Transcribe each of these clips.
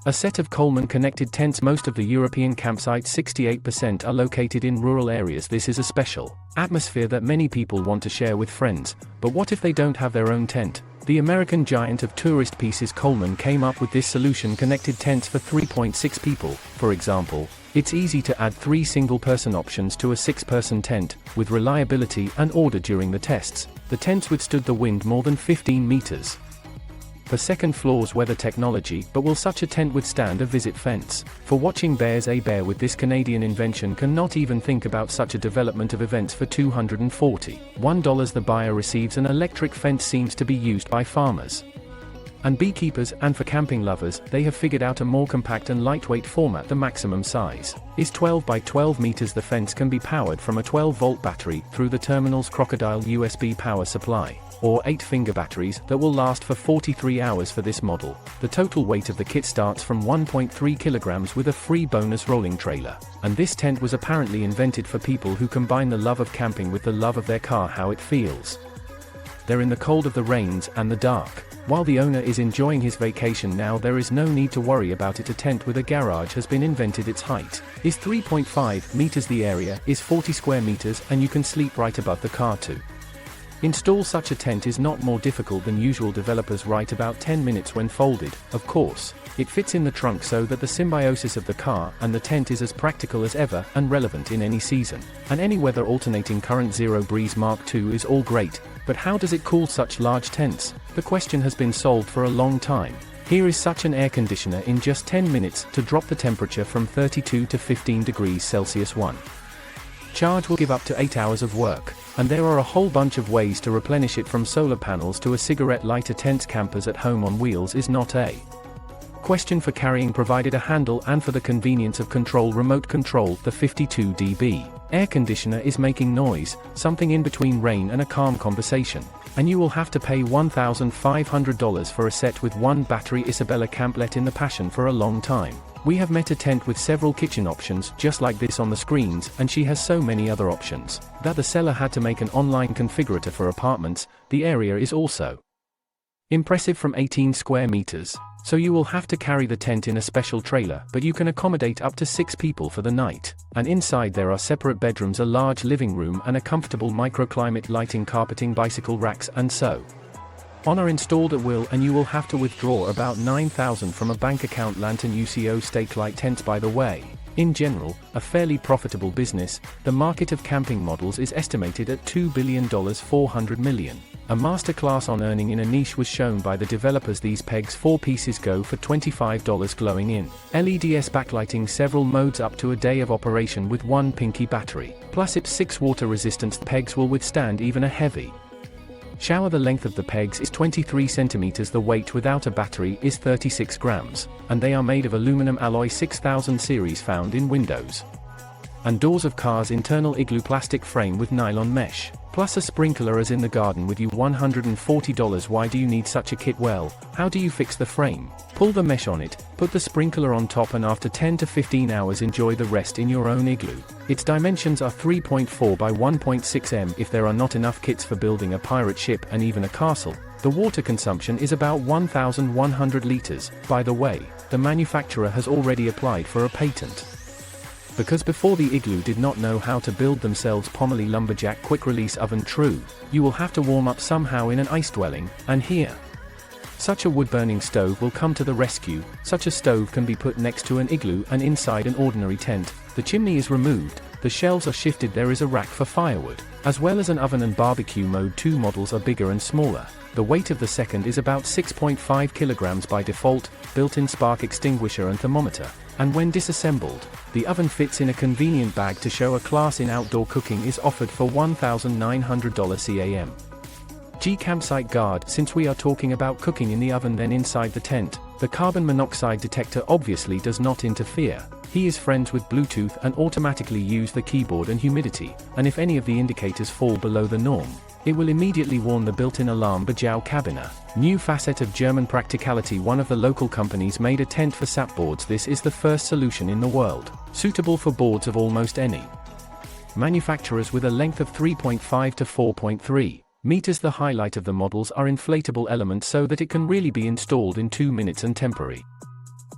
A set of Coleman connected tents. Most of the European campsites, 68%, are located in rural areas. This is a special atmosphere that many people want to share with friends, but what if they don't have their own tent? The American giant of tourist pieces Coleman came up with this solution: connected tents for 3.6 people. For example, it's easy to add 3 single-person options to a 6-person tent, with reliability and order during the tests. The tents withstood the wind more than 15 meters per second. Floors weather technology. But will such a tent withstand a visit fence? For watching bears, a bear with this Canadian invention cannot even think about such a development of events. For $241, the buyer receives an electric fence. Seems to be used by farmers and beekeepers, and for camping lovers, they have figured out a more compact and lightweight format. The maximum size is 12 by 12 meters. The fence can be powered from a 12-volt battery through the terminal's Crocodile USB power supply, or 8-finger batteries that will last for 43 hours. For this model, the total weight of the kit starts from 1.3 kilograms with a free bonus rolling trailer. And this tent was apparently invented for people who combine the love of camping with the love of their car. How it feels. They're in the cold of the rains and the dark. While the owner is enjoying his vacation now, there is no need to worry about it. A tent with a garage has been invented. Its height is 3.5 meters. The area is 40 square meters, and you can sleep right above the car too. Install such a tent is not more difficult than usual. Developers write about 10 minutes when folded. Of course, it fits in the trunk so that the symbiosis of the car and the tent is as practical as ever, and relevant in any season and any weather. Alternating current Zero Breeze Mark II is all great, but how does it cool such large tents? The question has been solved for a long time. Here is such an air conditioner in just 10 minutes to drop the temperature from 32 to 15 degrees Celsius. One charge will give up to 8 hours of work, and there are a whole bunch of ways to replenish it, from solar panels to a cigarette lighter. Tents campers at home on wheels is not a question for carrying, provided a handle, and for the convenience of control, remote control. The 52 dB air conditioner is making noise, something in between rain and a calm conversation, and you will have to pay $1,500 for a set with one battery. Isabella Camp let in the passion for a long time. We have met a tent with several kitchen options just like this on the screens, and she has so many other options that the seller had to make an online configurator for apartments. The area is also impressive, from 18 square meters. So you will have to carry the tent in a special trailer, but you can accommodate up to 6 people for the night. And inside there are separate bedrooms, a large living room, and a comfortable microclimate lighting, carpeting, bicycle racks, and so on are installed at will, and you will have to withdraw about $9,000 from a bank account. Lantern UCO stake light tents, by the way, in general, a fairly profitable business. The market of camping models is estimated at $2 billion, 400 million. A masterclass on earning in a niche was shown by the developers. These pegs, 4 pieces, go for $25. Glowing in LEDs backlighting, several modes, up to a day of operation with one pinky battery. Plus it's 6 water resistant. Pegs will withstand even a heavy shower. The length of the pegs is 23 centimeters. The weight without a battery is 36 grams, and they are made of aluminum alloy 6000 series found in windows and doors of cars. Internal igloo plastic frame with nylon mesh, plus a sprinkler as in the garden with you. $140. Why do you need such a kit? Well, how do you fix the frame? Pull the mesh on it, put the sprinkler on top, and after 10 to 15 hours enjoy the rest in your own igloo. Its dimensions are 3.4 by 1.6 m. If there are not enough kits for building a pirate ship and even a castle, the water consumption is about 1,100 liters. By the way, the manufacturer has already applied for a patent, because before the igloo did not know how to build themselves. Pomaly lumberjack quick release oven. True, you will have to warm up somehow in an ice dwelling, and here such a wood-burning stove will come to the rescue. Such a stove can be put next to an igloo and inside an ordinary tent. The chimney is removed, the shelves are shifted, there is a rack for firewood, as well as an oven and barbecue mode. 2 models are bigger and smaller. The weight of the second is about 6.5 kilograms by default, built-in spark extinguisher and thermometer, and when disassembled, the oven fits in a convenient bag. To show a class in outdoor cooking is offered for $1,900 CAM. Campsite guard. Since we are talking about cooking in the oven then inside the tent, the carbon monoxide detector obviously does not interfere. He is friends with Bluetooth and automatically use the keyboard and humidity, and if any of the indicators fall below the norm, it will immediately warn the built-in alarm. Bajau Cabiner. New facet of German practicality. One of the local companies made a tent for sap boards. This is the first solution in the world, suitable for boards of almost any manufacturers, with a length of 3.5 to 4.3 meters. The highlight of the models are inflatable elements so that it can really be installed in 2 minutes and temporary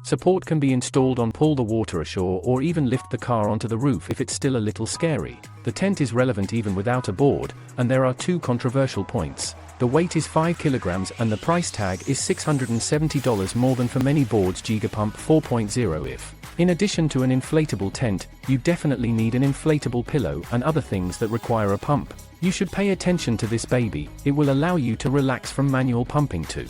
Support can be installed on pull the water ashore or even lift the car onto the roof if it's still a little scary. The tent is relevant even without a board, and there are two controversial points. The weight is 5 kilograms and the price tag is $670 more than for many boards Gigapump 4.0 if. In addition to an inflatable tent, you definitely need an inflatable pillow and other things that require a pump. You should pay attention to this baby, it will allow you to relax from manual pumping too.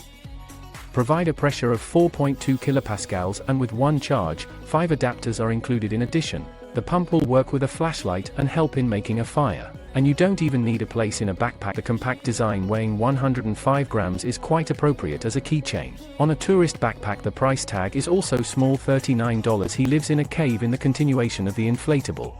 Provide a pressure of 4.2 kilopascals and with one charge, 5 adapters are included in addition. The pump will work with a flashlight and help in making a fire. And you don't even need a place in a backpack. The compact design weighing 105 grams is quite appropriate as a keychain. On a tourist backpack the price tag is also small, $39. He lives in a cave in the continuation of the inflatable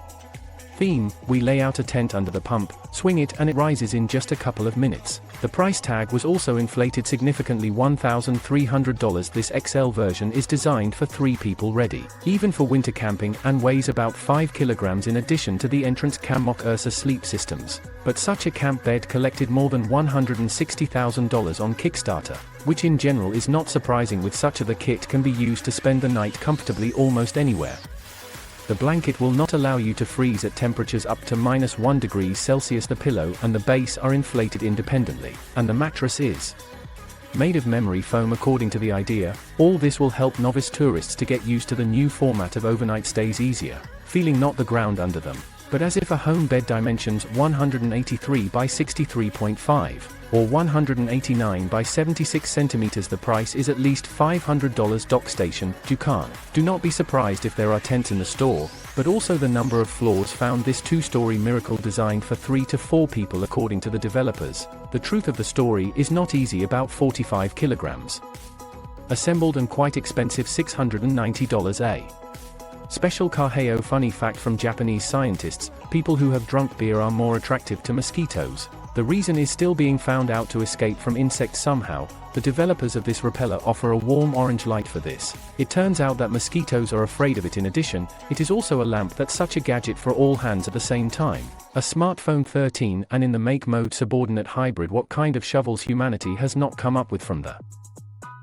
theme. We lay out a tent under the pump, swing it and it rises in just a couple of minutes. The price tag was also inflated significantly, $1,300. This XL version is designed for 3 people ready, even for winter camping, and weighs about 5 kilograms in addition to the entrance Cammock Ursa sleep systems. But such a camp bed collected more than $160,000 on Kickstarter, which in general is not surprising with such a kit can be used to spend the night comfortably almost anywhere. The blanket will not allow you to freeze at temperatures up to -1 degrees Celsius. The pillow and the base are inflated independently, and the mattress is made of memory foam according to the idea. All this will help novice tourists to get used to the new format of overnight stays easier, feeling not the ground under them, but as if a home bed. Dimensions 183 by 63.5. or 189 by 76 centimeters. The price is at least $500. Dock station, Dukan. Do not be surprised if there are tents in the store, but also the number of floors found. This 2-story miracle designed for 3 to 4 people according to the developers. The truth of the story is not easy, about 45 kilograms. Assembled and quite expensive, $690 a. Special Kaheo. Funny fact from Japanese scientists, people who have drunk beer are more attractive to mosquitoes. The reason is still being found out. To escape from insects somehow, the developers of this repeller offer a warm orange light for this. It turns out that mosquitoes are afraid of it. In addition, it is also a lamp that's such a gadget for all hands at the same time. A smartphone 13 and in the make mode subordinate hybrid. What kind of shovels humanity has not come up with from the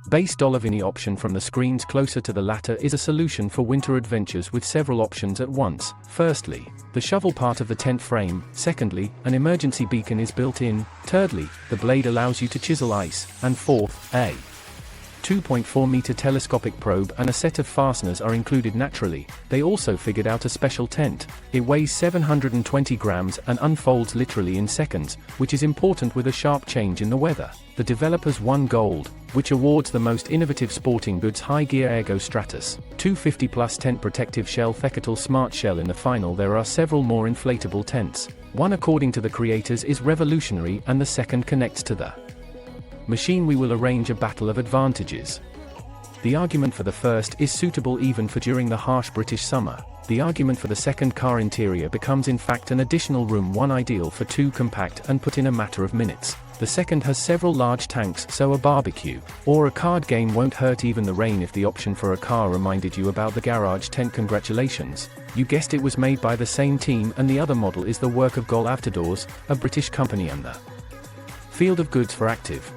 base Dolovini option from the screens closer to the latter is a solution for winter adventures with several options at once. Firstly, the shovel part of the tent frame. Secondly, an emergency beacon is built in. Thirdly, the blade allows you to chisel ice. And fourth, a 2.4-meter telescopic probe and a set of fasteners are included. Naturally, they also figured out a special tent. It weighs 720 grams and unfolds literally in seconds, which is important with a sharp change in the weather. The developers won gold, which awards the most innovative sporting goods high gear Ergo Stratus 250 plus tent protective shell Thecatal Smart Shell. In the final there are several more inflatable tents. One, according to the creators, is revolutionary and the second connects to the machine. We will arrange a battle of advantages. The argument for the first is suitable even for during the harsh British summer. The argument for the second car interior becomes in fact an additional room, one ideal for 2 compact and put in a matter of minutes. The second has several large tanks, so a barbecue or a card game won't hurt even the rain. If the option for a car reminded you about the garage tent, congratulations. You guessed it was made by the same team, and the other model is the work of Gol Outdoors, a British company, and the field of goods for active